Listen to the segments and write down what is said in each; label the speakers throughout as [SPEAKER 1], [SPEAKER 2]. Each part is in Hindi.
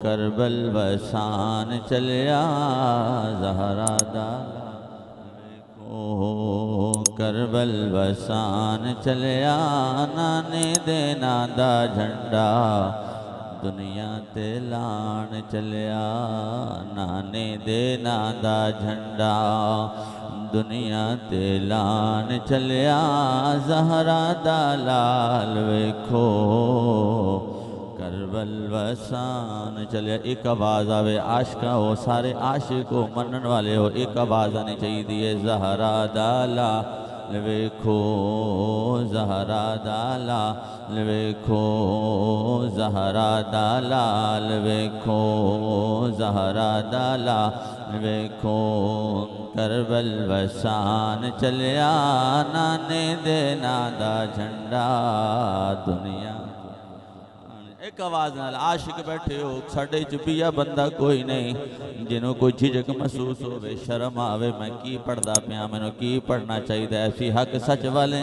[SPEAKER 1] करबल वसान चलिया ज़हरा दा वेखो करबल वसान चलिया नाने दे नां दा झंडा दुनिया ते लाण चलिया नाने दे नां दा झंडा दुनिया ते लाण चलिया ज़हरा दा लाल वेखो करबल वसान चलिया। एक आवाज़ आवे आशिका हो सारे आशिक हो मनन वाले हो एक आवाज़ आनी चाहिए ज़हरा दा लाल वेखो ज़हरा दा लाल वेखो ज़हरा दा लाल वेखो ज़हरा दा लाल वेखो करबल वसान चलिया नाने दे नां दा झंडा दुनिया। एक आवाज़ नाल आशिक बैठे हो साडे च पिया बंदा कोई नहीं जिन्हों कोई झिझक महसूस होवे शर्म आवे मैं की पढ़दा पिया मैनूं की पढ़ना चाहिए ऐसी हक सच वाले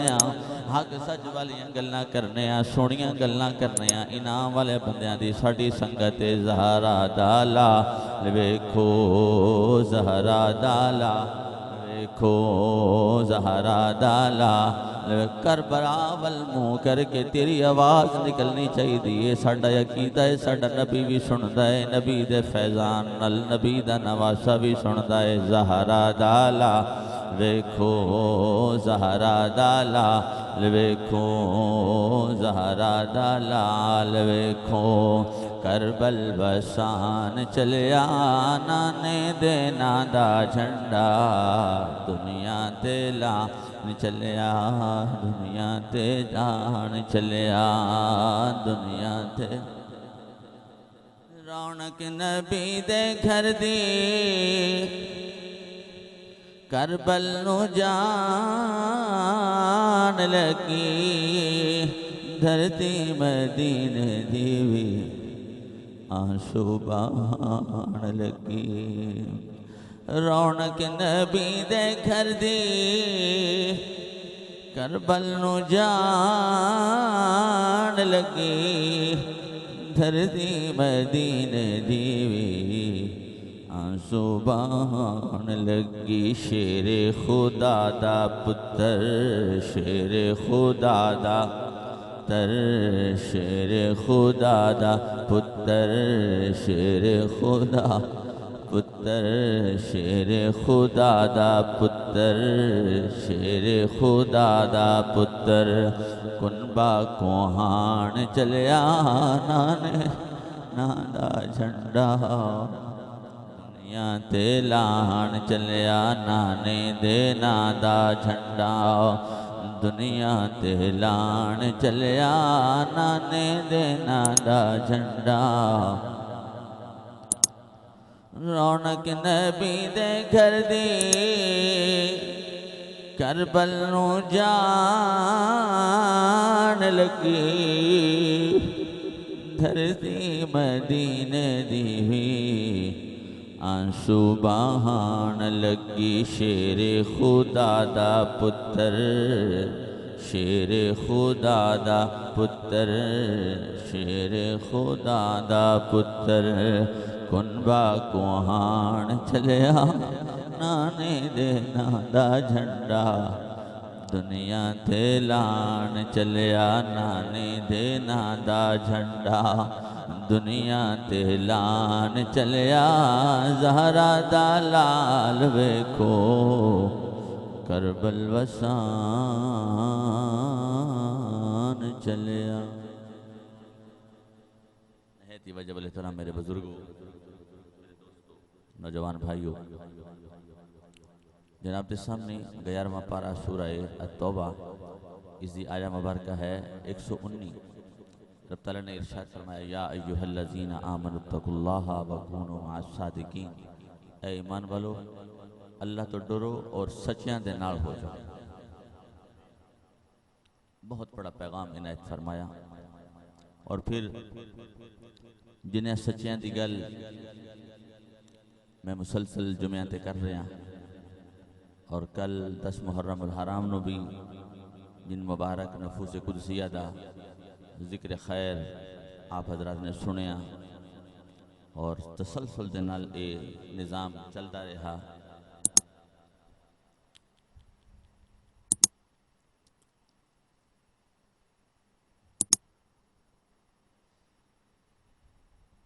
[SPEAKER 1] हक सच वालियां गल्लां करने सोहणियां गल्लां करने इनाम वाले बंदियां दी साडी संगत ज़हरा दा लाल वेखो ज़हरा दा लाल वेखो ज़हरा दा लाल करबला वल मुँह करके तेरी आवाज़ निकलनी चाहिए साडा अकीदा है साडा नबी भी सुनदा है नबी दे फैज़ान नल नबी दा नवासा भी सुनदा है ज़हरा दा लाल वेखो ज़हरा दा लाल वेखो ज़हरा दा लाल वेखो करबल वसान चलिया नाने दे नां दा झंडा दुनिया ते लाण चलिया दुनिया ते जान चलिया दुनिया ते रौनक नबी दे घर दी करबल नू जान लगी धरती मदीने दी भी आंसू बहान लगी रौनक नबी दे घर दी करबल नू जान लगी धरती मदीने दी भी आंसू बहान लगी शेरे खुदा दा पुत्र शेरे खुदा दा शेरे खुदा दा पुत्र शेरे खुदा पुत्र शेरे खुदा दा पुत्र शेरे खुदा दा पुत्र कुनबा कोहान चलिया नाने नां दा झंडा दुनिया ते लाण चलिया नाने दे नां दा झंडा दुनिया ते लाण चलिया नाने दे नां दा झंडा रौनक नबी दे घर दी करबल नू जान लगी धरती मदीने दी भी आंसू बहान लगी शेरे खुदा दा पुत्र शेरे खुदा दा पुत्र शेरे खुदा दा पुत्र कुनबा कोहान चलिया नाने दे नां दा झंडा दुनिया ते लाण चलिया नाने दे नां दा झंडा दुनिया ते लाण चलिया ज़हरा दा लाल वेखो करबल वसान चलिया। वजब अलैहिस्सलाम मेरे बुजुर्गों नौजवान भाइयों जनाब के सामने 11वां पारा सूरा अत-तौबा इसकी आया मुबारक है 119। रब तआला ने इरशाद फरमाया या अय्युहल्लज़ीना आमनुत्तकुल्लाहा व कूनू मअस-सादिकीन ऐ ईमान वालो अल्लाह तो डरो और सच्चियां दे नाल हो जाओ। बहुत बड़ा पैगाम इनायत फरमाया और फिर जिन्हें सच्चियां दी गल मैं मुसलसल जुम्मों ते कर रहा और कल 10 मुहर्रम उल हराम नो भी जिन मुबारक नफूस कुदसिया दा जिक्र खैर आप हजरात ने सुनिया और तसलसल दे नाल ये निज़ाम चलता रहा।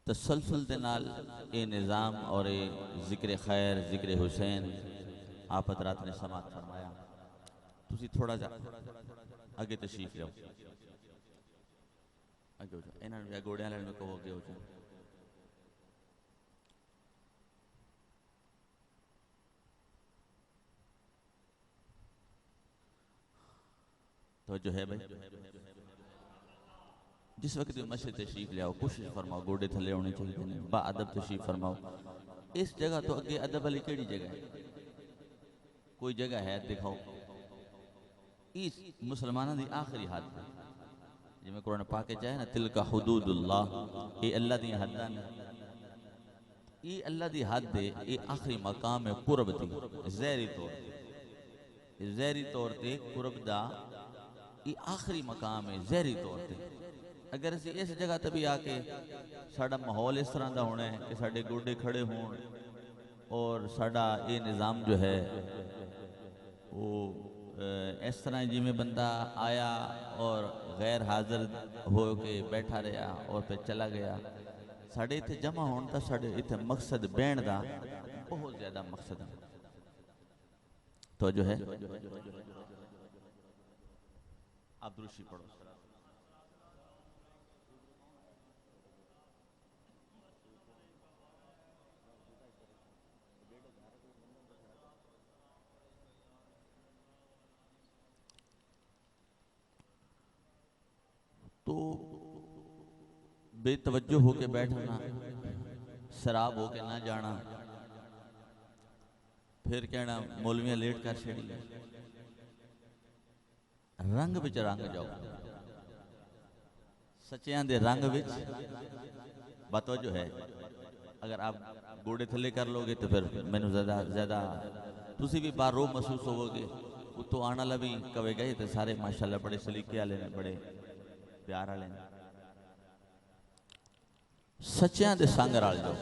[SPEAKER 1] तसलसल दे नाल ये निज़ाम और ये ज़िक्र खैर ज़िक्र हुसैन आप हज़रात ने समात फरमाया। तुसी थोड़ा जा अगे तशरीफ लो, अगे हो जाओ, इन्होंने गोड़ियां वाले को अगे हो जाओ। तो जो है भाई जिस वक्त भी मस्जिद तशरीफ ले आओ कोशिश फरमाओ गोडे थले होने चाहिए ने, बा अदब तशरीफ फरमाओ। इस जगह तो अगे अदब वाली केड़ी जगह है? कोई जगह है दिखाओ। इस मुसलमानों की आखिरी हद जिमें कुरान पाक चाहे ना तिलका हुदूदुल्लाह, ये अल्लाह दी हद्दां ने, ये अल्लाह दी हद है, ये आखिरी मकाम है कुर्ब दी ज़हरी तौर ते कुर्ब दा ये आखिरी मकाम है ज़हरी तौर ते। अगर असी इस जगह ते भी आके साडा माहौल इस तरह का होना है कि साडे गोडे खड़े होण और साडा ये निज़ाम जो है वो इस तरह जिमें बंदा आया और गैर हाजिर हो के बैठा रहा और फिर चला गया। साडे इत्थे जमा होने का साडे इत्थे मकसद बहन का बहुत ज़्यादा मकसद है। तो जो है आप दुरूशी पढ़ो। तो बेतवज्जो होके बैठना, शराब होके ना जाना, फिर कहना मौलवियां लेट कर छड़ी, रंग विच रंग जाओ, सच्चियां दे रंग विच बतवज्जो है। अगर आप गोडे थले कर लोगे तो फिर मैनू ज्यादा तुसी भी बारो महसूस होवोगे। उत्तों आने वाला भी कहेगा ये तो सारे माशाल्लाह बड़े सलीके वाले ने, बड़े प्यार वाले ने। सच्चियां दे संग रल जाओ।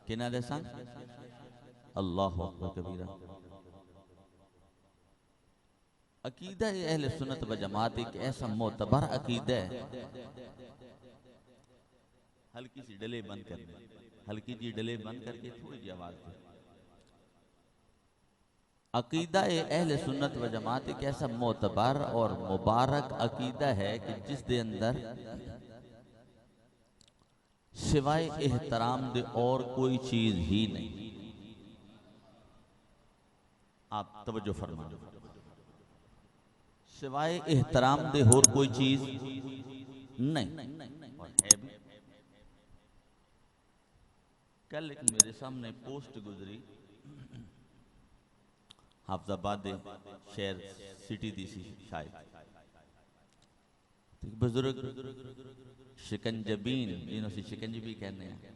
[SPEAKER 1] किन्हां दे संग? अल्लाहु अकबर कबीरा। अकीदा अहले सुन्नत व जमात एक ऐसा मोतबर अकीदा है। हल्की सी डले बंद करनी, हल्की जी डले बंद करके थोड़ी जी आवाज दे। अकीदा अहले सुन्नत व जमात एक ऐसा मोतबर और मुबारक अकीदा है कि जिस दे अंदर सिवाय एहतराम दे और कोई चीज ही नहीं। आप तवज्जो फरमा, सिवाय एहतराम दे और कोई चीज नहीं। और है भी। कल एक मेरे सामने पोस्ट गुजरी, हाफजाबाद शहर सिटी दी सी शायद, बुजुर्ग शिकंजबीन जिन्होंने शिकंजबी कहने हैं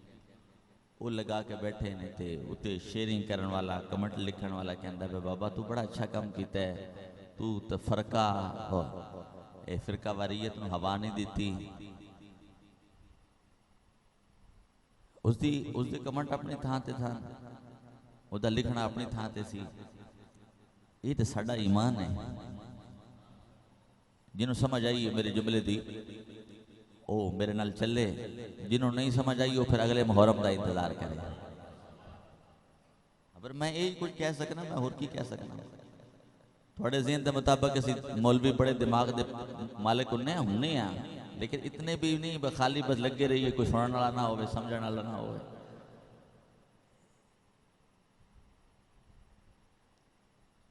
[SPEAKER 1] वो लगा के बैठे ने थे। उत्ते शेयरिंग करने वाला कमेंट लिखने वाला कहता है बाबा तू बड़ा अच्छा काम किया है, तू तो फरका फिरका वारियत में हवा नहीं दी। उसकी कमेंट अपनी थां ते था, उसका लिखना अपनी थां ते सी। ये तो साडा ईमान है। जिन्हों समझ आई है मेरे जुमले दी ओ मेरे नाल चले, जिन्हों नहीं समझ आई वो फिर अगले मुहर्रम का इंतजार करे। पर मैं यही कुछ कह सकना, मैं होर की कह सकना। थोड़े ज़हन के मुताबिक असी मौलवी बड़े दिमाग दे मालिक होने हैं, लेकिन इतने भी नहीं खाली बस लगे रहिए, कोई सुनने वाला ना हो, समझने वाला ना हो।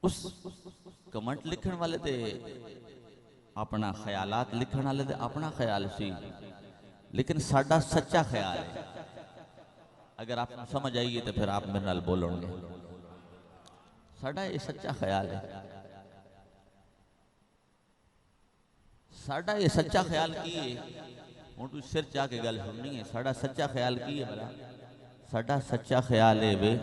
[SPEAKER 1] उस कमेंट लिखने वाले ते अपना ख्यालात लिखने वाले ते अपना ख्याल सी, लेकिन साडा सच्चा ख्याल है। अगर आप समझ आइए तो फिर आप मेरे नाल बोलोगे। साडा ये सच्चा ख्याल है। साडा ये सच्चा ख्याल की है, हुण तू सिर चा के गल सुननी है। साडा सच्चा ख्याल की है भला? साडा सच्चा ख्याल है वे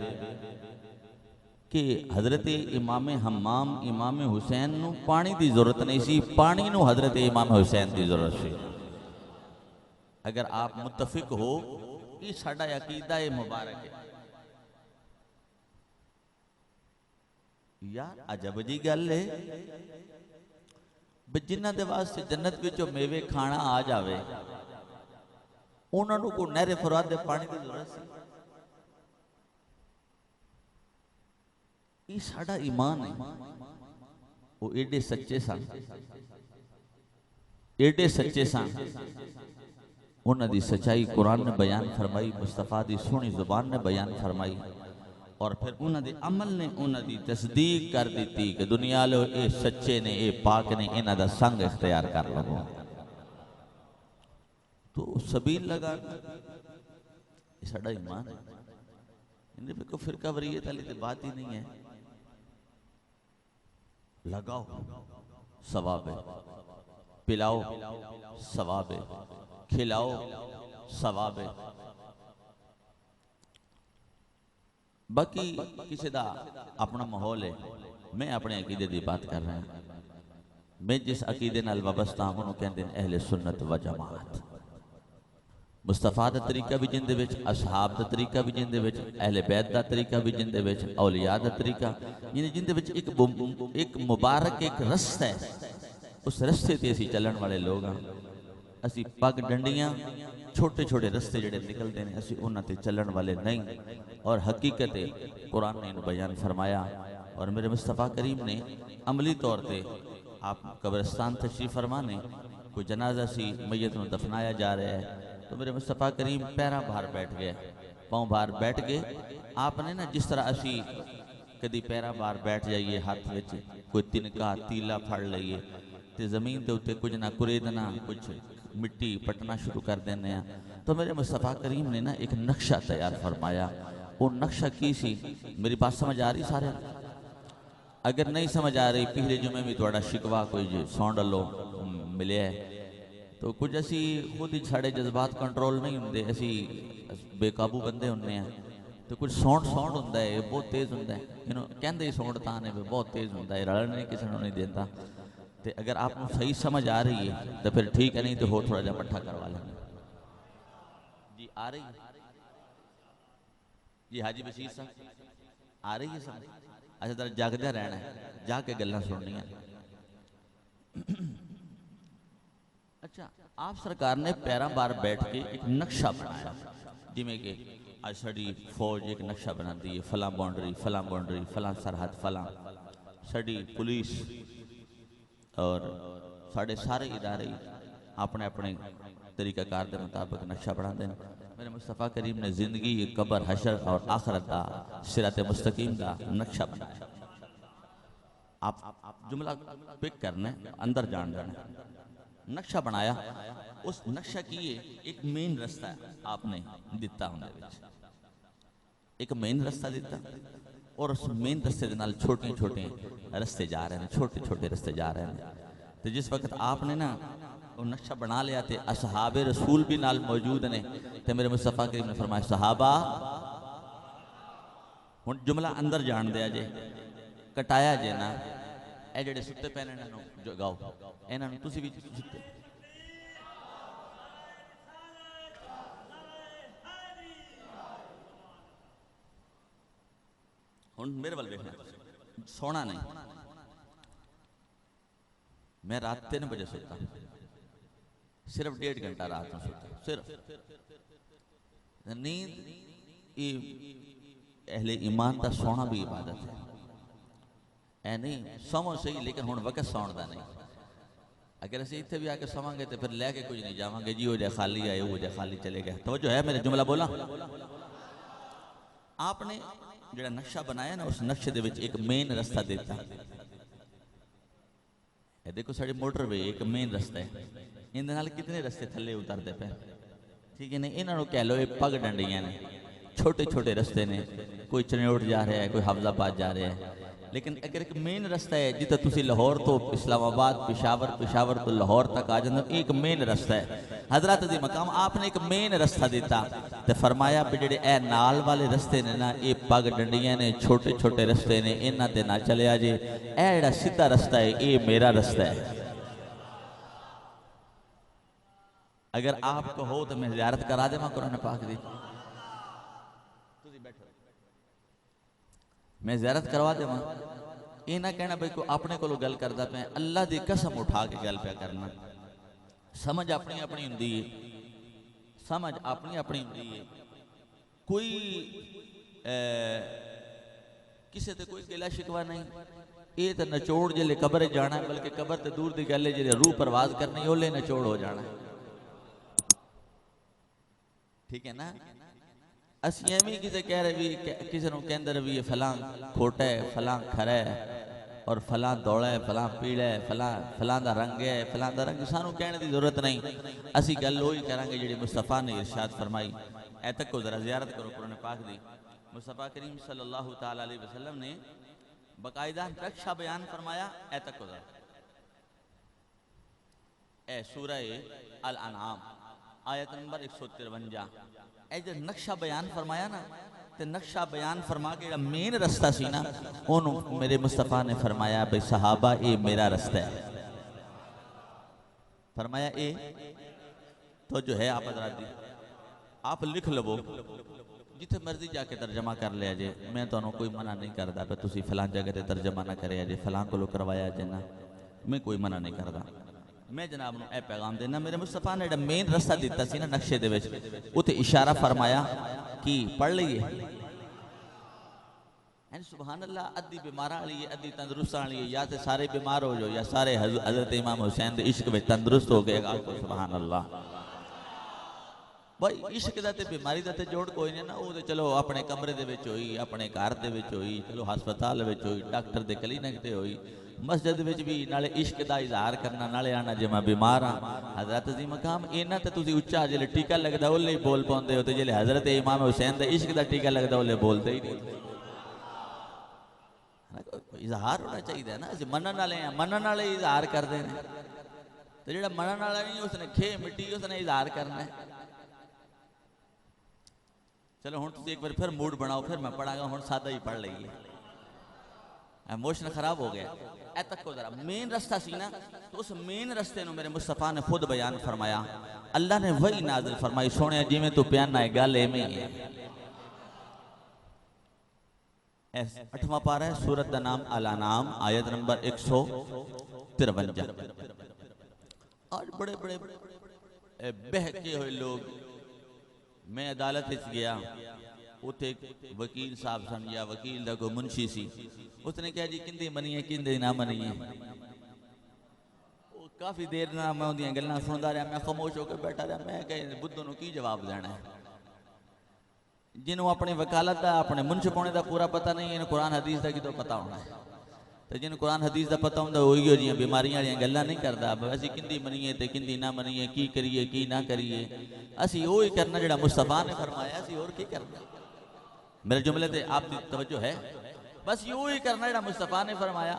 [SPEAKER 1] कि हजरत इमाम हम्माम इमाम हुसैन नू पानी की जरूरत नहीं सी, पानी नू हजरत इमाम हुसैन की जरूरत सी। अगर आप मुतफिक हो ये साडा अकीदा है मुबारक है। यार अजब जी गल है भी जिन्हां दे वास्ते जन्नत विचों मेवे खाना आ जावे उन्हां नूं कोई नहरे फुरात दे पानी की जरूरत सी। ये साडा ईमान है। वो एडे सच्चे सन, एडे सच्चे सन। उन्हां दी सच्चाई कुरान ने बयान फरमाई, मुस्तफा दी सोहनी जुबान ने बयान फरमाई और फिर उन्हां दे अमल ने उन्हां दी तस्दीक कर दी कि दुनिया लो ये सच्चे ने, ये पाक ने, इन्हां दा संग इख्तियार कर लो। तो सबील लगा ये साडा ईमान है। इन्हें पे कोई फिरका वरीयत वाली तो बात ही नहीं है। लगाओ सवाब है, पिलाओ सवाब है, खिलाओ सवाब है। बाकी किसी का अपना माहौल है। मैं अपने अकीदे की बात कर रहा हूँ। मैं जिस अकीदे नाल वाबस्ता हूं उन्होंने कहते हैं अहले सुन्नत व जमात। मुस्तफा का तरीका भी जिंदे विच, असहाब का तरीका भी जिंदे विच, अहले बैत का तरीका भी जिंदे विच, औलिया का तरीका यानी जिंदे विच एक मुबारक एक रस्ता है। उस रस्ते ते असीं चलण वाले लोग हाँ। असीं पग डंडियां छोटे छोटे रस्ते जिहड़े निकलते हैं असीं उन्हां ते चलण वाले नहीं। और हकीकत है कुरान ने बयान फरमाया और मेरे मुस्तफ़ा करीम ने अमली तौर पर आप कब्रिस्तान तशरीफ फरमा ने कोई जनाजा सी मैयत में दफनाया जा रहा है तो मेरे मुस्तफ़ा करीम पैरा बाहर बैठ गए, पाँव बाहर बैठ गए। आपने ना जिस तरह असी कभी पैरा बाहर बैठ जाइए, हाथ में कोई तिनका तीला फड़ लीए तो जमीन के उत्ते कुछ ना कुरेदना कुछ मिट्टी पटना शुरू कर देने। तो मेरे मुस्तफ़ा करीम ने ना एक नक्शा तैयार फरमाया। वो नक्शा की सी, मेरी बात समझ आ रही सारे? अगर नहीं समझ आ रही पिछले जुमे भी थोड़ा शिकवा कोई सौंड लो मिले है तो कुछ असी खुद ही साढ़े जज्बात कंट्रोल नहीं होंगे, असी बेकाबू बंदे होंगे हैं। तो कुछ सौंड होंगे है बहुत तेज़ होंगे इन्हों कहते ही सौंड तां ने बहुत तेज़ होंगे रलन नहीं किसी को नहीं देता। तो अगर आपको सही समझ आ रही है तो फिर ठीक है, नहीं तो हो थोड़ा जहा मट्ठा करवा लेंगे जी। आ रही जी हाजी बशीर साहब आ रही है समझ? अच्छा तरह जागदा रहना है, जाके गल्लां सुननियां। अच्छा आप सरकार ने पैरा बार बैठ के एक नक्शा बनाया जिमें कि आज साड़ी फौज एक नक्शा बनाती है, फलां बाउंड्री फलां सरहद फलां साड़ी पुलिस और साढ़े सारे इदारे अपने अपने तरीकाकार के मुताबिक नक्शा बनाते हैं। मेरे मुस्तफ़ा करीम ने जिंदगी कबर हशर और आखरत का सिरात मुस्तकीम का नक्शा बनाया। आप जुमला पिक करना अंदर जान जाना। नक्शा बनाया, उस नक्शा की एक मेन रास्ता आपने दिता, एक मेन रास्ता दिता और उस मेन रास्ते के नाल छोटे छोटे रास्ते जा रहे हैं, छोटे छोटे रास्ते जा रहे हैं। तो जिस वक्त आपने ना वो नक्शा बना लिया तो असहाबे रसूल भी नाल मौजूद ने। तो मेरे मुस्तफ़ा करीम ने फरमाया सहाबा हुण जुमला अंदर जान दिया जे, कटाया जे ना ए जेडे सुते पे इन्हां जगाओ, इन्हां नूं तुसीं भी सुते हुण मेरे वाल देखना, सोना नहीं। मैं रात 3 बजे सोता, सिर्फ 1.5 घंटा रात में सोता सिर्फ। नींद अहले ईमान का सोना भी इबादत है। ऐ नहीं सोवो सही लेकिन हुण वक्त सौण का नहीं। अगर असीं इत्थे भी आके सोवांगे तो फिर लैके कुछ नहीं जावांगे जी, वो जो खाली आए वो जो खाली चले गए। तो जो है मेरे जुमला बोला आपने जो नक्शा बनाया ना उस नक्शे दे विच एक मेन रास्ता देता। देखो साड़ी मोटरवे एक मेन रास्ता है, इन कितने रास्ते थले उतरते पे, ठीक है नहीं। इन्हों कह लो ये पग डंडियां ने, छोटे छोटे रास्ते ने, कोई चनेट जा रहा है, कोई हफजाबाद जा रहा है। लेकिन अगर एक मेन रास्ता है जितना तुसी लाहौर तो इस्लामाबाद, पेशावर तो लाहौर तक आ जाते, एक मेन रास्ता है। हजरत दी मकाम आपने एक मेन रास्ता दिता तो फरमाया भी जेडे ए नाल वाले रास्ते ने ना ये पग डंडियां ने, छोटे छोटे रास्ते ने, इन्हां ते ना चलिया जे। ए जेड़ा सीधा रास्ता है ये मेरा रास्ता है। अगर आपको हो तो मैं ज़ियारत करा देवां कुरान पाक दी, मैं ज़ियारत करवा देवां। ये ना कहना भाई को अपने को गल करता पे, अल्लाह की कसम उठा के गल पे करना। समझ अपनी अपनी हुंदी है, समझ अपनी अपनी हुंदी है। कोई किसी से कोई गिला शिकवा नहीं। ये तो नचोड़ जिले कबर जाना है, बल्कि कबर तो दूर की गल है, जिले रूह परवाज करनी ओले नचोड़ हो जाना है। ठीक है ना। असी एवं किसी कह रहे भी किसी को कहते रहे भी ये फलां खोटा है, फलां खरा है, और फलां दौड़ा है, फलां पीला है, फलां दा रंग है, फलां दा रंग। सानू कहने की जरूरत नहीं। असी गल वही करांगे जी मुस्तफा ने इरशाद फरमाई। ऐ तक को जरा ज़ियारत करो कुरान पाक दी। मुस्तफा करीम सल्लल्लाहु ताला अलैहि वसल्लम ने बाकायदा नक्शा बयान फरमाया। ऐ तक को जरा ए सूरह अल अनआम आयत नंबर 153 ए जो नक्शा बयान फरमाया ना, तो नक्शा बयान फरमा के जो मेन रस्ता सी ना, उन्होंने मेरे मुस्तफा ने फरमाया भाई सहाबा ये मेरा रास्ता है। फरमाया ए तो जो है आप हज़रात दी आप लिख लवो, जिथे मर्जी जाके तर्जमा कर लिया जे। मैं तो कोई मना नहीं करता पर तुसी फलां जगह ते तर्जमा ना करे जे, फलां को करवाया जे ना, मैं कोई मना नहीं करता। मैं जनाब नूं ए पैगाम देना, मेरे मुस्तफा ने जो मेन रस्ता दिता सी ना नक्शे दे विच, उते इशारा फरमाया कि पढ़ लीए। सुभान अल्लाह। अद्धी बीमारा वाली है, अद्धी तंदुरुस्त वाली है। या तो सारे बीमार हो जाओ, या सारे हजरत इमाम हुसैन के इश्क में तंदुरुस्त हो गए। सुभान अल्लाह। भाई इश्क का तो बीमारी का तो जोड़ कोई नहीं ना। वो तो चलो अपने कमरे दे विच होई, अपने घर दे विच होई, चलो हस्पताल विच होई, डॉक्टर दे क्लीनिक ते होई, मस्जिद विच भी नाले इश्क का इजहार करना, नाले आना जे मैं बीमार हाँ। हजरत दी मकाम इन्ना तो तुसीं उच्चा जिले टीका लगता ओले ही बोल पाते हो, तो जिले हजरत इमाम हुसैन दे इश्क का टीका लगता ओले बोलते ही नहीं। इजहार होना चाहिए ना। असं मनन वाले हैं, मनन वाले इजहार करते हैं, तो जो मनन वाला नहीं उसने खे मिट्टी उसने इजहार करना है। चलो हुण तुसीं एक बार फिर मूड बनाओ, फिर मैं पढ़ांगा। हुण सादा ही पढ़ लीजिए, इमोशन खराब हो गया। ए तक को जरा मेन रास्ता सी ना, तो उस मेन रस्ते में मेरे मुस्तफा ने खुद बयान फरमाया। अल्लाह ने वही नाज़िल फरमाई। सोने जिमें तू प्याना है गल एवें ही है। 8वां पारा है, सूरत का नाम अल अनआम आयत नंबर 153। आज बड़े बड़े बहके हुए लोग, मैं अदालत गया, उत्थे वकील साहब सन या वकील का कोई मुंशी सी, उसने कहा जी किंदी मनीए किंदी ना मनीए। काफ़ी देर ना मैं उन्दियां गल्लां सुनता रहा, मैं खामोश होकर बैठा रहा। मैं कह बुद्धों नूं की जवाब देना है, जिन्होंने अपनी वकालत का अपने मुंश पाने का पूरा पता नहीं, इन्हें कुरान हदीस का कितों पता होना है। तो जिन्हें कुरान हदीस का पता होंगे वही जी बीमारियां वाली गल्लां नहीं करता। असी किंदी मनीए तो किंदी ना मनीए, की करिए की ना करिए। असी वो ही करना जो मुस्तफा ने फरमाया, असी और की करना। मेरे जुमले से आपकी तवज्जो है, बस यूं ही करना जो मुस्तफा ने फरमाया।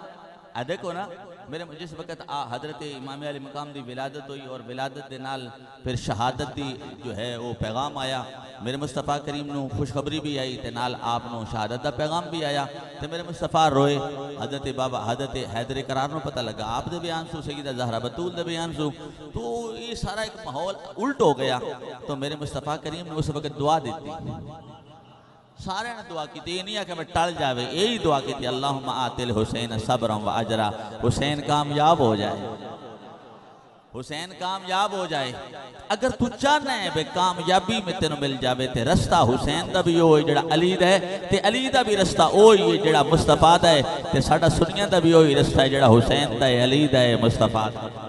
[SPEAKER 1] देखो ना मेरे जिस वक्त हजरत इमाम अली मकाम की विलादत हुई, और विलादत के नाल फिर शहादत की जो है वो पैगाम आया। मेरे मुस्तफा करीम नूं खुशखबरी भी आई, तो नाल आप नूं शहादत का पैगाम भी आया। तो मेरे मुस्तफा रोए। हजरत बाबा हजरत हैदर करार नूं पता लगा, आप दे बयान सू, सईदा ज़हरा बतूल दे बयान सू, तो ये सारा एक माहौल उल्ट हो गया। तो मेरे मुस्तफा करीम ने उस वक्त दुआ दी, सारे ने दुआ की। ये नहीं आके मैं टल जावे, यही दुआ की थी, अल्लाहुम्मा आतिल हुसैन सब्रम व अजरा। हुसैन कामयाब हो जाए, हुसैन कामयाब हो जाए। अगर तू चाहना है बे कामयाबी में तेन मिल जावे, ते रस्ता हुसैन का भी वही जड़ा अली दा है, ते अली का भी रस्ता वही है जड़ा मुस्तफा दा है, ते साडा सुनिया का भी वही रस्ता है जड़ा हुसैन दा है, अली दा है, मुस्तफा दा है।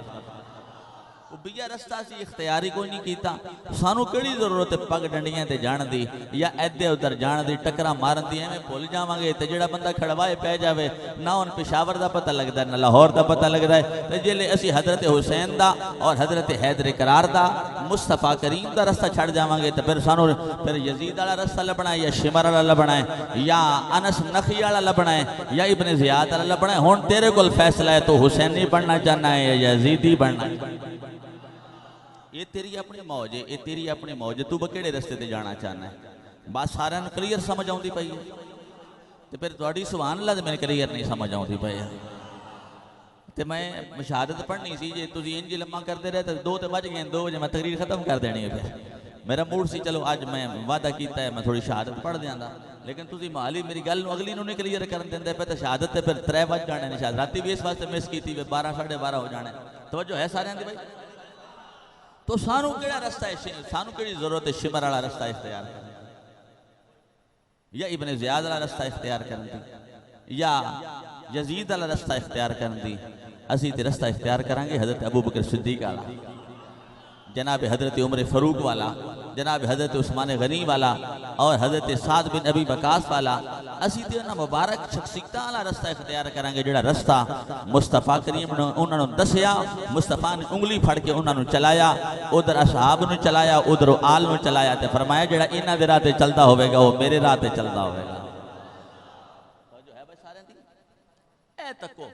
[SPEAKER 1] बिया रस्ता सी इख्तियारी कोई नहीं कीता। सानू केड़ी जरूरत है पग डंडियां ते जाण दी, या ऐदे उधर जाण दी, टकरा मारन दी। एवें भुल जावांगे ते जेड़ा बंदा खड़वाए पै जावे ना, उन पेशावर का पता लगता है ना लाहौर का पता लगता है। तो जिले असी हजरत हुसैन का और हजरत हैदर करार का मुस्तफा करीम का रस्ता छड़ जावांगे, तो फिर सानू फिर यजीद वाला रस्ता लभना है, या शिमर वाला लभना है, या अनस नखी वाला लभना है, या इब्ने ज़ियाद वाला लभना है। हुण तेरे कोल फैसला है, तो हुसैनी बनना चाहना है या यजीदी बनना है। ये तेरी अपनी मौज है, ये तेरी अपनी मौज है, तू केड़े रस्ते ते जाना चाहना है। बस सारे क्लीयर समझ आती पई है, तो फिर तुहाडी सुभान अल्लाह ते मैंने क्लीयर नहीं समझ आती पई है। तो मैं शहादत पढ़नी सी जे तुसीं इंज लम्मा करते रहे तो 2 तो बज गए, 2 बजे मैं तकरीर खत्म कर देनी है। फिर मेरा मूड सी चलो अज मैं वादा किया है मैं थोड़ी शहादत पढ़ दियांदा, लेकिन तुसीं माली मेरी गल अगली नहीं क्लीयर कर देंगे पे तो शहादत तो फिर 3 बज जाने ने। शायद राती भी इस वास्ते मिस की 12 साढ़े 12 हो जाने। तवज्जो है सारे दी भाई? तो सानू केड़ा रस्ता है, सानू केड़ी जरूरत है शिमर वाला रस्ता इख्तियार करने या इब्ने ज़ियाद वाला रस्ता इख्तियार करने दी या यजीद वाला रस्ता इख्तियार करने दी? असी तो रस्ता इख्तियार करांगे हज़रत अबू बकर सिद्दीक वाला, जनाब हज़रत उमर फ़ारूक वाला, जनाब हज़रत उस्मान गनी वाला और हज़रत साद बिन अबी वकास वाला। असी तो उन्होंने मुबारक शख्सियतां वाला रस्ता इख्तियार करांगे जिहड़ा रस्ता मुस्तफा करीम ने उन्होंने दसिया, मुस्तफा ने उंगली फड़ के उन्होंने चलाया, उधर असहाब ने चलाया, उधर आल ने चलाया तो फरमाया जिहड़ा इन्हां दे राह ते चलदा होवेगा वो मेरे राह ते चलदा होवेगा। जो है भाई सारे दी ए तको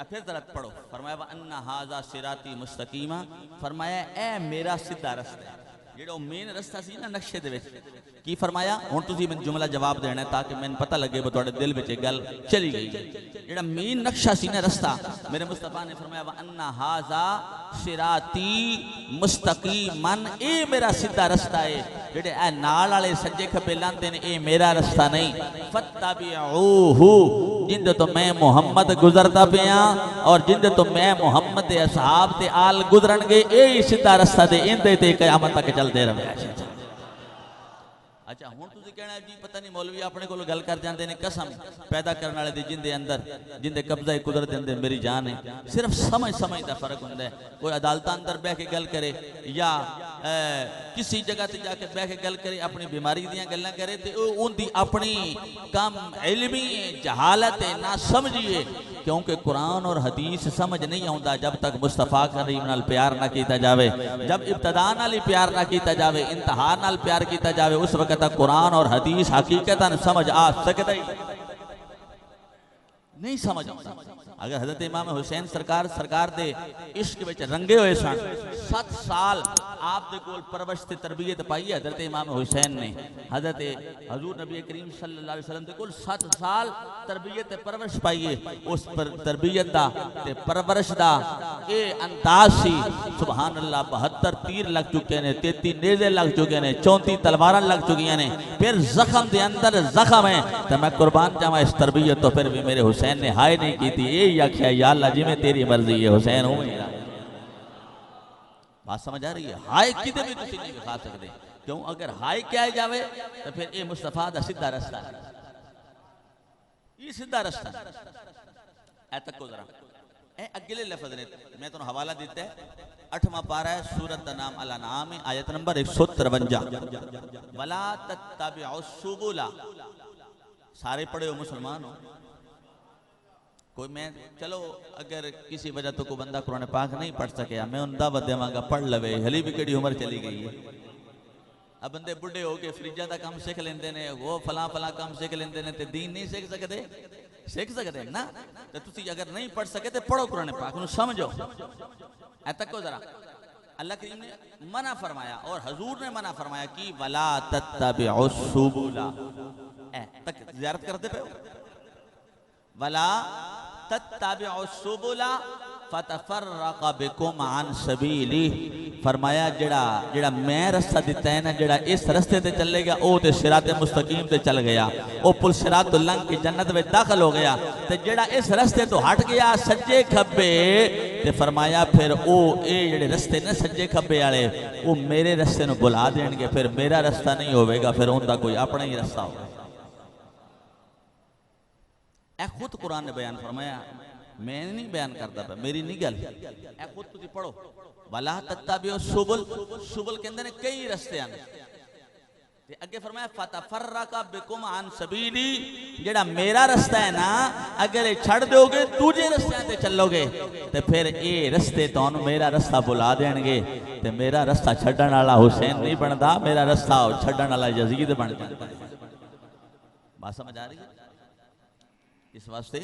[SPEAKER 1] फिर जरा पढ़ो। फरमाया अन्ना हाजा सिराती मुस्तकीमा, फरमाया ए मेरा सीधा रस्ता है जो मेन रस्ता सी ना नक्शे दे विच। की फरमाया हुण तुसीं मैनूं जुमला जवाब देना ताकि मैनूं पता लगे वो तुहाडे दिल विच गल चली गई। जेड़ा मेन नक्शा सी ना रस्ता मेरे मुस्तफा ने फरमाया अन्ना हाजा सिराती मुस्तकीमन, ए मेरा सीधा रस्ता है। जेड़े ए नाल वाले सज्जे खब्बे लांदे ने ए मेरा रस्ता नहीं। फत्तबिऊहु, जिंदे तो मैं मुहम्मद गुजरता पिया और जिंदे तो मैं मुहम्मद दे असहाब ते आल गुजरनगे, ए सीधा रस्ता दे इंदे ते क़यामत तक चलदे रहे। अच्छा हुण तुसीं कहना जी पता नहीं मौलवी अपने कोल गल कर जाते हैं कसम पैदा करने वाले दी जिंदे अंदर जिंदे कब्जा कुदरत अंदर मेरी जान है। सिर्फ समझ समझ का फर्क होंदा है। कोई अदालत अंदर बह के गल करे या किसी जगह से जाके बह के गल करे, अपनी बीमारी दियां गल्लां करे तो उनकी अपनी कम इल्मी जहालत है ना समझिए, क्योंकि कुरान और हदीस समझ नहीं आता जब तक मुस्तफा करीम नाल प्यार ना किया जावे। जब इब्तदा नाल ही प्यार ना किया जावे, इंतहा नाल प्यार किया जावे, उस वक्त तक कुरान और हदीस हकीकतन समझ आ सकता ही नहीं। समझ अगर हजरत इमाम हुसैन सरकार दे इश्क विच रंगे हुए सन, 7 साल आप दे कोल परवरिश ते तरबियत पाई है हजरत इमाम हुसैन ने। हजरत हजूर नबी करीम सल्लल्लाहु अलैहि वसल्लम दे कोल 7 साल तरबियत ते परवरिश पाई है। उस पर तरबियत दा ते परवरिश दा ए अंदाज सी सुभान अल्लाह। 72 तीर लग चुके ने, 33 नेज़े लग चुके ने, 34 तलवारां लग चुकी ने, फिर जख्म दे अंदर जख्म है। तो मैं कुर्बान जावा इस तरबियत तो फिर भी मेरे हुसैन ने हाय नहीं की थी। यही आख्या या अल्लाह जिमें तेरी मर्जी है हुसैन हो। बात समझ आ रही है? हाय किते भी तुसीं नहीं दिखा सकते, क्यों? अगर हाय क्या जावे तो फिर ये मुस्तफा दा सीधा रास्ता है, ये सीधा रास्ता है। तक को जरा ए अगले लफ्ज ने मैं तुहानू हवाला दिता है, 8वां पारा है, सूरत का नाम अल अनाम है, आयत नंबर 153। वला तत्तबिउ सुबुला। सारे पढ़े हो मुसलमान हो? कोई मैं चलो अगर किसी वजह तो कोई बंदा कुरान पाक नहीं पढ़ सके मैं उन दावत देवांगा पढ़ लवे, हली भी केड़ी उम्र चली गई है। अब बंदे बुढ़े हो के फ्रिजा का काम सीख लेंदे ने, वो फला फला काम सीख लेंदे ने, ते दीन नहीं सीख सकते? सीख सकते ना। तो तुसी अगर नहीं पढ़ सके तो पढ़ो कुरान पाक नू समझो। ऐ तको जरा अल्लाह करीम ने मना फरमाया और हजूर ने मना फरमाया कि वला तत्तबिउ सुबुला। ऐ तक ज़ियारत करते पे वला तत्तबिउ सुबुला फतफर्रक़ बिकुम अन सबीली। फरमाया जेड़ा जेड़ा मैं रास्ता दिता है ना, जेड़ा इस रास्ते ते चलेगा वो तो सिराते मुस्तकीम ते चल गया, वो पुल सिरात तो लंघ के जन्नत में दाखिल हो गया। तो जेड़ा इस रास्ते तो हट गया सज्जे खब्बे, ते फरमाया फिर वो ये जेड़े रास्ते ने सज्जे खब्बे वाले वो मेरे रास्ते नूं बुला देंगे, फिर मेरा रास्ता नहीं होगा, फिर उनका कोई अपना ही रास्ता होगा। ए खुद कुरान ने बयान फरमाया, मैं नहीं बयान करता पे, मेरी नहीं गल। ए खुद तुसी पढ़ो वला तत्तबिउ सुबुल। सुबुल कहंदे ने कई रास्ते हैं। ते अगे फरमाया फतफर्रक़ बिकुम अन सबीली। जेड़ा मेरा रास्ता है ना अगर ये छड़ दोगे दूजे रास्ते ते चलोगे तो फिर ये रास्ते तुहानू मेरा रास्ता बुला देंगे। ते मेरा रास्ता छड्डण वाला हुसैन नहीं बनता, मेरा रास्ता छड्डण वाला यजीद बन जाता है। बात समझ आ रही है? इस वास्ते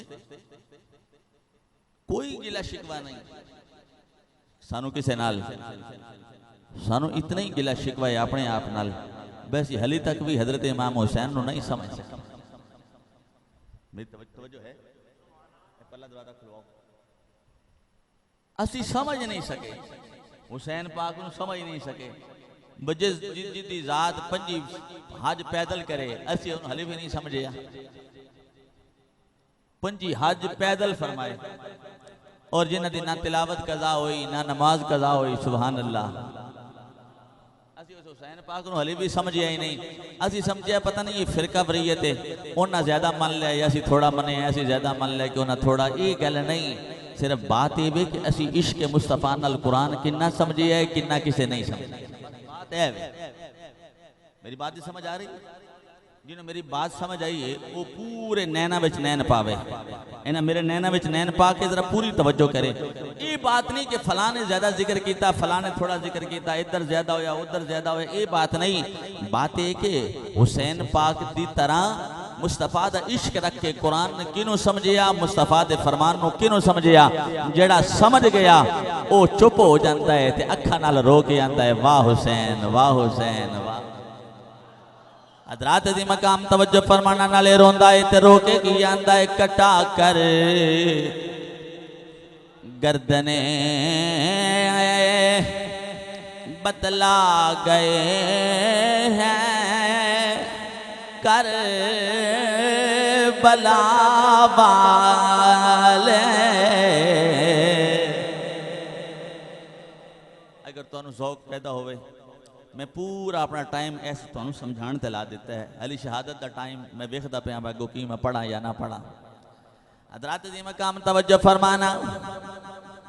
[SPEAKER 1] कोई गिला शिकवा नहीं सानू किसे नाल, सानू इतना ही गिला शिकवा है अपने आप नाल। बस हली तक भी हजरत इमाम हुसैन नु नहीं समझ सका। मेरी तवज्जो है? पल्ला दरवाजा खुलवाओ। असी समझ नहीं सके, हुसैन पाक को समझ नहीं सके। जिदी जात 5 हज पैदल करे असी उन्हें हले भी नहीं समझे। 5 हज पैदल फरमाए और जिन्हें दी ना तिलावत कज़ा हुई ना नमाज कज़ा हुई। सुभान अल्लाह। असी उस हुसैन पाक को हले भी समझिया ही नहीं। असी समझिया पता नहीं ये फिरका वरीयत है, उन्हें ज्यादा मन लिया या असी थोड़ा मने, असी ज्यादा मन लिया कि उन्हें थोड़ा। ये गल नहीं, सिर्फ बात यह कि असी इश्क मुस्तफा नाल कुरान किन्ना समझे है किन्ना किसे नहीं समझे। बात है मेरी बात समझ आ रही? जिन्हें मेरी बात समझ आई है वो पूरे नैना विच नैन पावे। इन्हें मेरे नैना विच नैन पा के जरा पूरी तवज्जो करे। ये बात नहीं कि फलां ने ज्यादा जिक्र किया, फलां ने थोड़ा जिक्र किया, इधर ज्यादा होया उधर ज्यादा होया। ये बात नहीं। बात है कि हुसैन पाक की तरह मुस्तफा दा इश्क रख के कुरान किनू समझिया, मुस्तफा दे फरमान नू किनू समझिया। जेड़ा समझ गया वो चुप हो जाता है ते अखा नाल रो के आंदा है वाह हुसैन वाह हुसैन वाह। हजरात दी मकाम तवज्जो फरमाना नाले रोंदा है ते रो के की आंदा है कटा कर गर्दने बतला गए हैं कर बला वाले। अगर तुहानू शौक पैदा होवे, मैं पूरा अपना टाइम ऐसे तुहानू समझाने ते ला दिता है। अली शहादत दा टाइम मैं वेखदा पिया मैं कि मैं पढ़ा या ना पढ़ा। हजरात दी मकाम तवज्जो फरमाना।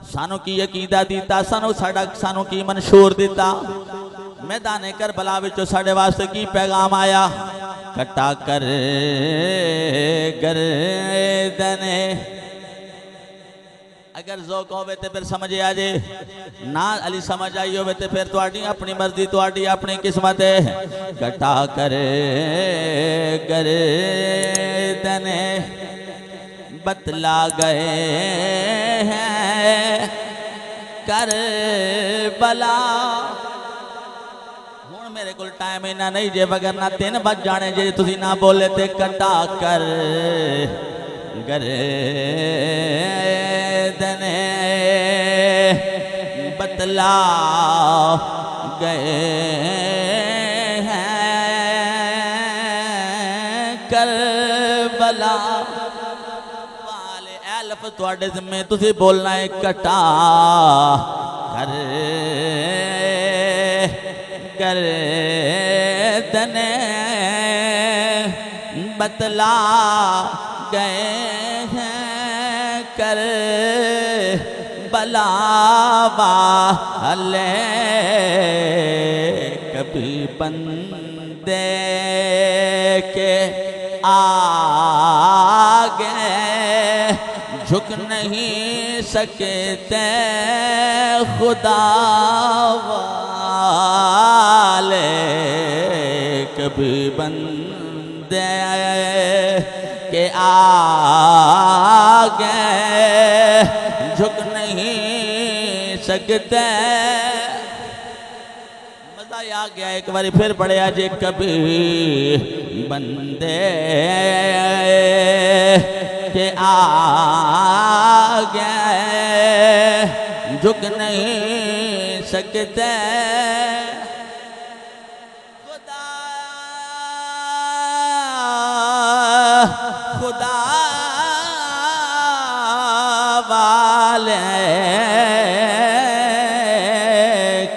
[SPEAKER 1] सानू की अकीदा दिता, सानू की मंशूर दिता। मैदाने करबला विचों साडे वास्ते की पैगाम आया। कटा कर गर्दने। अगर ज़ौक़ होवे ते फिर समझ आ जे, ना अली समझ आई होवे ते फिर तुहाडी अपनी मर्जी, तुहाडी अपनी किस्मत है। कटा कर गर्दने बतला गए हैं कर बला। हुण मेरे को टाइम इन्ना नहीं जे, बगैर ना 3 बज जाने जे तुसी ना बोले ते कटा कर गर्दने बतला गए हैं करबला वाले। ए लफ्ज़ तुहाडे ज़िम्मे तुसी बोलना है कटा कर गर्दने बतला गए हैं कर बला वाले। कभी बंदे के आगे झुक नहीं सकते खुदा वाले। कभी बंदे के आगे झुक नहीं सकते। मजा आ गया एक बारी फिर पढ़िया जे। कभी बंदे के आगे झुक नहीं सकते खुदा वाले।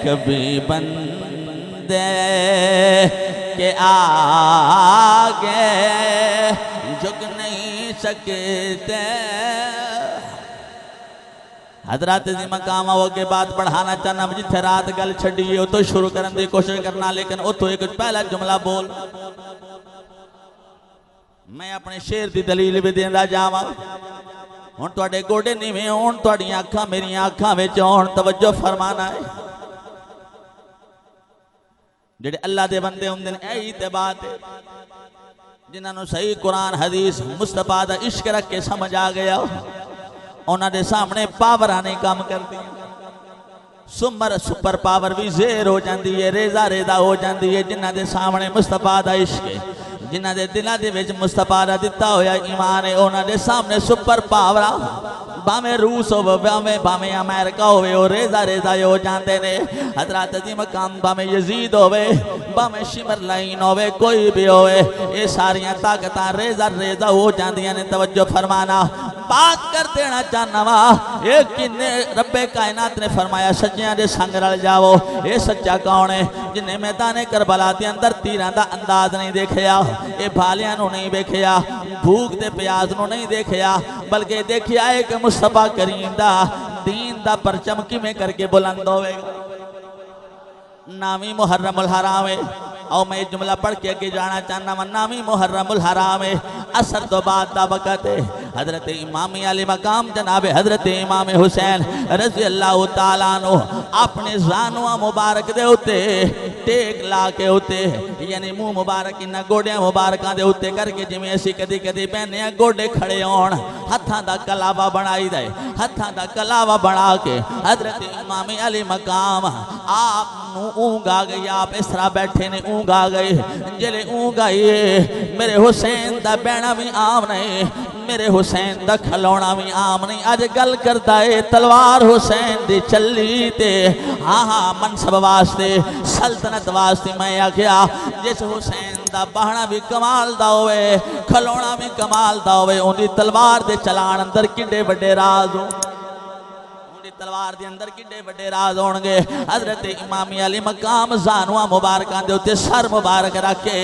[SPEAKER 1] कभी बंदे के आगे झुक नहीं सकते। हजरात जी मकाम हो के बात बढ़ाना चाहना, जिथे रात गल छड़ी उतो शुरू करने की कोशिश करना, लेकिन उतो एक पहला जुमला बोल मैं अपने शेर की दलील भी देंदा जावां। हुण तुहाडे गोडे नीवें होण, तुहाडीआं अखां मेरियां अखां विच होण, तवज्जो फरमाना है। जेडे अल्लाह दे बंदे हुंदे ने यही ते बात है, जिन्हां नूं सही कुरान हदीस मुस्तफा दा इश्क रख के समझ आ गया, उन्हां दे सामने पावरां नहीं काम करदी। सुपर पावर भी जेर हो जाती है, रेजा रेजा हो जाती है जिन्हां दे सामने मुस्तफा दा इश्क है, जिन्हां दे दिलां दे विच मुस्तफा दा दिता होया ईमान है, उन्हां दे सामने सुपर पावरां भावें रूस हो भावें अमेरिका होवे ओ रेजा रेजा हो जाते ने। हजरत दी मकाम भावें यजीद होवे भावें शिमरलाइन होवे कोई भी होवे ये सारियां ताकतां रेजा रेजा हो जांदियां ने। तवज्जो फरमाना बात कर देना चाहना वा ये किन्ने रब्बे कायनात ने फरमाया सज्जियां दे संग रल जाओ। ये सच्चा कौन है जिन्हें मैदाने करबला दे अंदर तीरां दा अंदाज नहीं देखिया, ये भालियां नूं नहीं देखिया, भूख ते प्यास नूं नहीं देखिया, बल्कि देखिया एक मुस्तफा करीम दा दीन दा परचम किवें करके बुलंद होवेगा। नामी मुहर्रमुल हराम है और मैं जुमला पढ़ के अगे जाना चाहना वा। नामी मुहर्रमुल हराम है असर तो बाद दा वक़्त है। हजरत इमाम अली मकाम जनाब हजरत इमाम हुसैन रज़ी अल्लाह तआला अन्हु अपने ज़ानुआ मुबारक दे उत्ते टेक ला के उत्ते यानी मुंह मुबारक इन्ना गोडियां मुबारकां दे उत्ते करके जिवें असीं कदी कदी पहने गोडे खड़े होण हत्थां दा कलावा बनाई दे। हत्थां दा कलावा बना के हजरत इमाम अली मकाम आप ऊँग आ गई। आप इस तरह बैठे ने ऊँग आ गई। जिले ऊँग आई मेरे हुसैन दा बैणा भी आम नहीं, मेरे हुसैन दा खलौना भी आम नहीं। अज गल करता है तलवार हुसैन दी चली ते हाँ हाँ मनसब वास्ते सल्तनत वास्ते। मैं आख्या जिस हुसैन दा बहना भी कमाल दा होवे खलौना भी कमाल दा होवे उनकी तलवार दे चलान अंदर किड्डे बड़े राज हो, तलवार दे अंदर किड्डे बड़े राज होंगे। हजरत इमाम अली मकाम ज़ानुआ मुबारकां दे उत्ते सर मुबारक रख के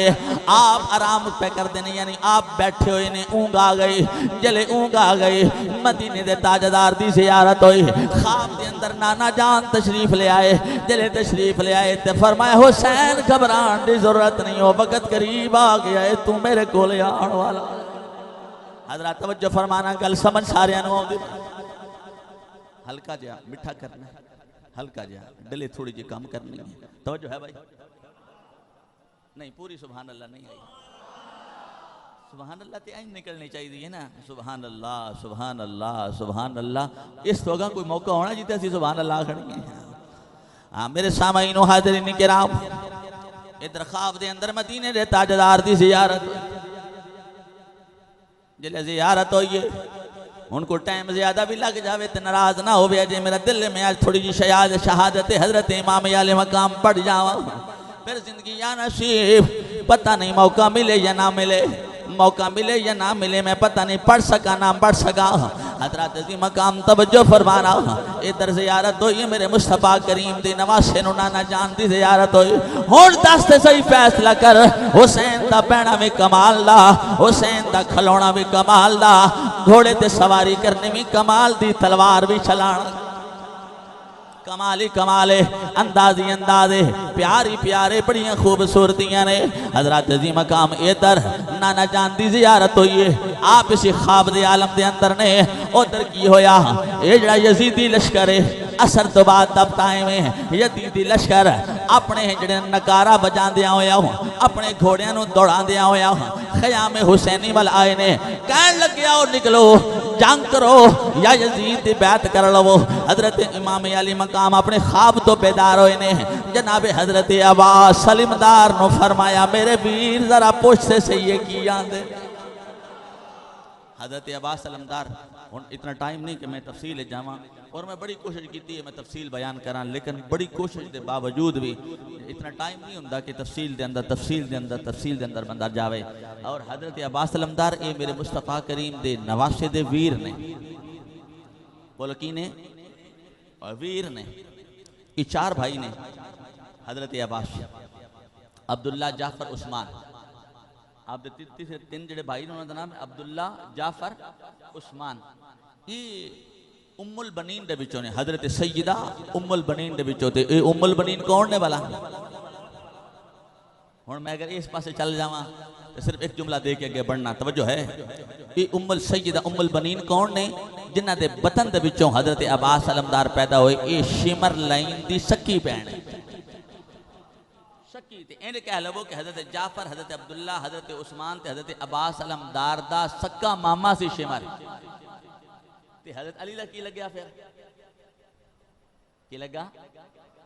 [SPEAKER 1] आप आराम पे करते हैं यानी आप बैठे हुए ने। ऊँग आ गई। जले ऊँग आ गई मदीने दे ताजदार दी ज़ियारत हुई। ख्वाब दे अंदर नाना जान तशरीफ ले आए। जले तशरीफ ले आए तो फरमाया हुसैन घबराने की जरूरत नहीं हो वक़्त करीब आ गया है तू मेरे कोल आने वाला। हजरत तवज्जो फरमाना गल समझ सारियां नूं आउंदी। हल्का जा मिठा करना है, हल्का जा डले थोड़ी जी कम करनी है। तवज्जो है भाई? नहीं पूरी सुभान अल्लाह नहीं आई। सुभान अल्लाह तो आई निकलनी चाहिए ना। सुभान अल्लाह सुभान अल्लाह सुभान अल्लाह। इस तो कोई मौका होना जिते असीं सुभान अल्लाह खड़ी। हाँ मेरे सामईनो हाज़रीन किराम इधर ख्वाब दे अंदर मदीने दे ताजदार दी ज़ियारत। जिले ज़ियारत होई उनको टाइम ज्यादा भी लग जाए तो नाराज ना हो जे मेरा दिल में आज थोड़ी जी शहादत हजरत इमाम अली मकाम पढ़ जावा फिर जिंदगी या नसीब पता नहीं मौका मिले या ना मिले, मौका मिले या ना मिले मैं पता नहीं पढ़ सका ना पढ़ सका। हजरत दी मकाम तवज्जो फरमाना इधर ज़ियारत हुई मेरे मुस्तफा करीम दी नवासे नूं नाना जान दी ज़ियारत हुई। हुण दस ते सही फैसला कर हुसैन दा पैणा भी कमाल दा, हुसैन दा खलौना भी कमाल दा, घोड़े ते सवारी करने भी कमाल दी, तलवार भी चलाना कमाली कमाले, अंदाजी अंदाजे प्यारी प्यारे बड़ियां खूबसूरतियां ने। हजरत जी मकाम इधर नाना जान दी ज़ियारत हुई है। आप इसी ख्वाब दे आलम दे अंदर ने उधर की होया ये जड़ा यजीदी लश्कर है असर तो बाद तब टाइम है यजीदी लश्कर अपने जड़े नकारा बजांदियां होया अपने घोड़ियां नूं दौड़ांदियां होया ख़याम हुसैनी वाल आए ने कहन लगे आओ निकलो जंग करो या यजीद दी बैत कर लवो। हजरत इमाम अली मकाम अपने ख्वाब तो बेदार होए ने। जनाब हजरत अब्बास सलीमदार नो फरमाया मेरे वीर जरा पुछ से सही की आंदे। हजरत अब्बास सलीमदार हुण इतना टाइम नहीं कि मैं तफसील जावां और मैं बड़ी कोशिश की है मैं तफसील बयान करा लेकिन बड़ी कोशिश के बावजूद भी इतना टाइम नहीं होंदा कि तफसील दे अंदर बंदा जावे। और हजरत अब्बास सलीमदार ये मेरे मुस्तफा करीम दे नवासे दे वीर ने। बोलो की ने? वीर ने। ये चार भाई ने हजरत अब्बास अब्दुल्ला जाफर उस्मान। आप तीन जड़े भाई ने उन्होंने नाम है अब्दुल्ला जाफर उस्मान। ये उम्मुल बनीन दे विचों ने हजरत सैयदा उम्मुल बनीन दे विचों ते ये उम्मुल बनीन कौन ने वाला हुण मैं अगर इस पासे चल जावां तो सिर्फ एक जुमला दे के अगे बढ़ना तवज्जो है। ये उम्मुल सैयदा उम्मुल बनीन कौन ने जिन्हां दे बतन दे विचों हजरत अब्बास सलीमदार पैदा होए। ये शिमर लाइन दी सक्की भैन है। सक्की ते इन्हें कह लवो कि हजरत जाफर हजरत अब्दुल्ला हजरत उस्मान ते हजरत अब्बास सलीमदार दा सक्का मामा सी शिमर। हजरत अली दा की लग्या फिर की लगा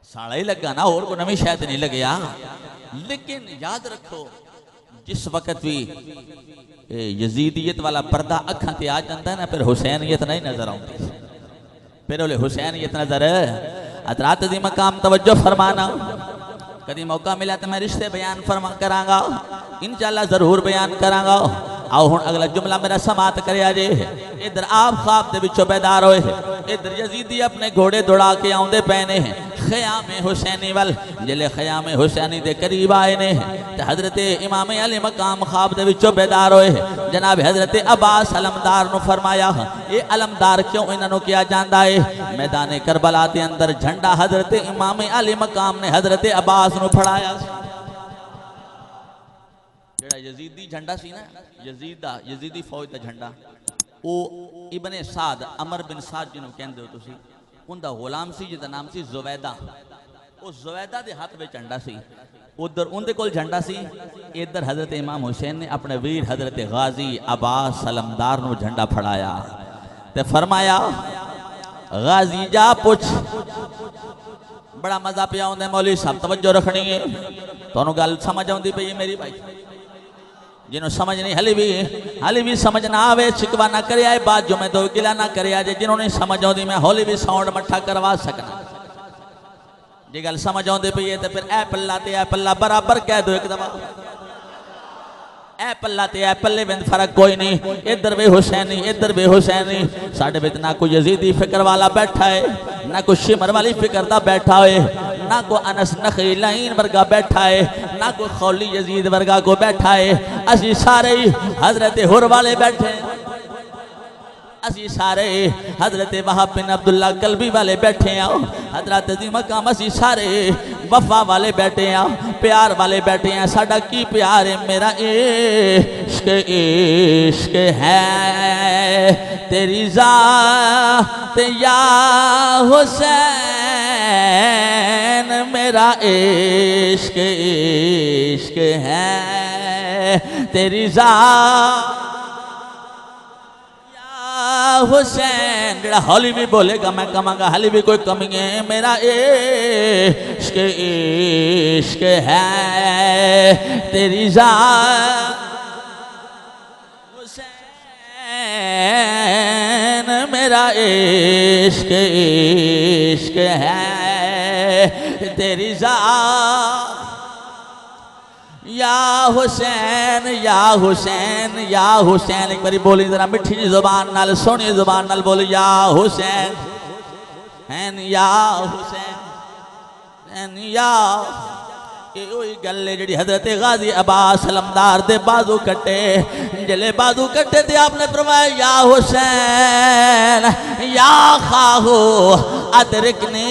[SPEAKER 1] साला ही लगा ना और को नवी शायद नहीं लग्या। लेकिन याद रखो जिस वक्त भी यजीदियत वाला पर्दा अखा ते आ जाता है ना, फिर हुसैनियत नहीं नजर आती, फिर बोले हुसैनियत नजर। हजरात दी मकाम तवज्जो फरमाना, कभी मौका मिला तो मैं रिश्ते बयान फरमा करांगा, इंशाअल्लाह जरूर बयान करांगा। आओ हुण अगला जुमला मेरा समात करे जे। इधर आप ख्वाब दे विचों बेदार होए, इधर यजीदी अपने घोड़े दौड़ा के आउंदे पे ने ख़याम हुसैनी वल। जिले ख़याम हुसैनी दे करीब आए ने ते हजरत इमाम अली मकाम ख्वाब दे विचों बेदार होए। जनाब हजरत अब्बास अलमदार नु फरमाया, ये अलमदार क्यों इन्हां नु किया जांदा है? मैदान करबला दे अंदर झंडा हजरत इमाम अली मकाम ने हजरत अब्बास नु फड़ाया। जेड़ा यजीदी झंडा सी ना, यजीदी फौज दा झंडा, वो इब्ने साद अमर बिन साद जिन्हों कहंदे हो तुसी, उनका गुलाम सी जिसका नाम सी जुवैदा। उस जुवैदा के हाथ में झंडा सी, उधर उनके कोल झंडा सी। इधर हजरत इमाम हुसैन ने अपने वीर हजरत गाजी अब्बास अलमदार नु झंडा फड़ाया ते फरमाया, गाजी जा पुछ। बड़ा मजा पिया आउंदा मौलवी साहब, तवज्जो रखनी है, तुहानू गल समझ आउंदी पई मेरी भाई। जिन्हों समझ नहीं हली भी समझ ना आवे शिकवा ना करे आए, बात जो मैं दो गिला ना करे आज। जिन्होंने समझ आती मैं हौली भी साउंड मट्ठा करवा सकना। जी गल समझ आती पई है तो फिर ए पल्ला ते ए पल्ला बराबर कह दो एक दफा। ए पल्ला ते ए पल्ले में फर्क कोई नहीं। इधर वे हुसैनी इधर वे हुसैनी। साढ़े बिच ना कोई यजीदी फिक्र वाला बैठा है, ना कोई शिमर वाली फिक्र दा बैठा है, ना कोई अनस नखीलाइन वर्गा बैठा है, ना कोई खौली यजीद वर्गा को बैठा है। असी सारे हजरत हुर वाले बैठे, असी सारे हजरत वहाब बिन अब्दुल्ला कल्बी वाले बैठे हैं। हजरत दी मकाम असी सारे वफा वाले बैठे हैं, प्यार वाले बैठे हैं। साडा की प्यार है, मेरा इश्क इश्क है तेरी ज़ात या हुसैन, मेरा इश्क इश्क है तेरी ज़ात हुसैन। जरा हौली भी बोलेगा मैं कमांगा, हली भी कोई कमी है। मेरा इश्क इश्क है तेरी ज़ात हुसैन, मेरा इश्क इश्क है तेरी ज़ात या हुसैन या हुसैन या हुसैन। एक बारी बोली जरा मिठी जी जुबान नाल, सोहनी जुबान नाल बोली, या हुसैन हैन या हुसैन या। ये गल है जी हजरत गाजी अब्बास अलमदार दे बाजू कटे। जले बाजू कटे थे आपने फरमाया, या हुसैन या खाहो अदरिकनी।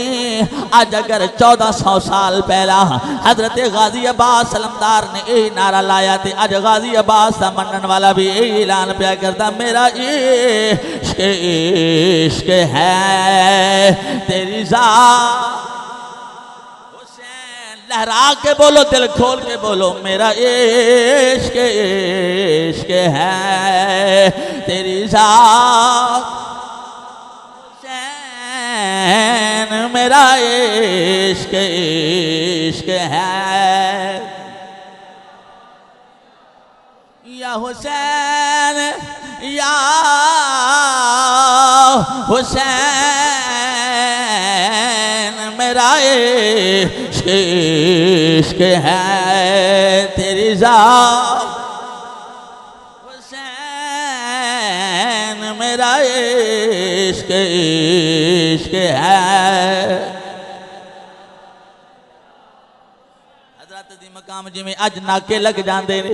[SPEAKER 1] आज अगर 1400 साल पहला हजरत गाजी अब्बास अलमदार ने यही नारा लाया थे, आज गाजी अब्बास का मनन वाला भी यही ऐलान पिया करता, मेरा इश्क इश्क है तेरी ज़ात। लहरा के बोलो, दिल खोल के बोलो, मेरा इश्क इश्क है तेरी ज़ात हुसैन, मेरा इश्क इश्क है या हुसैन या हुसैन, मेरा इश्क इश्क है तेरी ज़ात हुसैन, मेरा इश्क इश्क है। हजरत दी मकाम जिमें अज नाके लग जाते ने,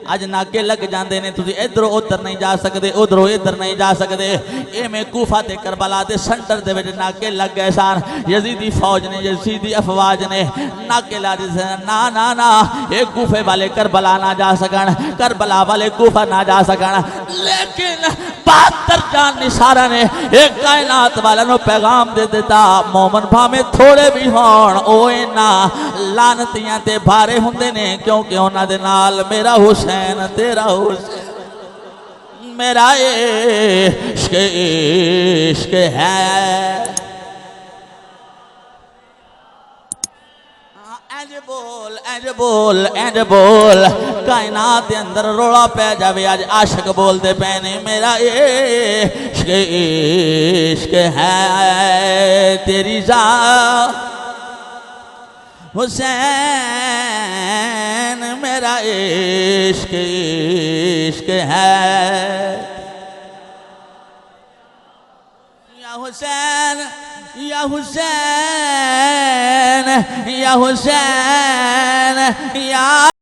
[SPEAKER 1] अज नाके लग जाते ने, तुम इधरों उधर नहीं जा सकते, उधरों इधर नहीं जा सकते। इवें कूफा ते करबला दे सेंटर दे विच नाके लग गए सन। यजीदी फौज ने, यजीदी अफवाज ने नाके ला दिते, ना ना ना ये कूफे वाले करबला ना जा सकन, करबला वाले कूफा ना जा सकन। लेकिन 72 जान निसारा ने एक कायनात वाले नो पैगाम दे देता, मोमन भावें थोड़े भी होण ओ इन्हां लानतियां ते भारे हुंदे ने, क्योंकि उन्हां दे नाल मेरा हुसैन तेरा हुसैन, मेरा इश्क इश्क है। इंज बोल इंज बोल कायनात के अंदर रोला पै जावे अज आशिक बोलते पे ने मेरा इश्क इश्क है तेरी जात हुसैन मेरा इश्क इश्क है या हुसैन या हुसैन या हुसैन या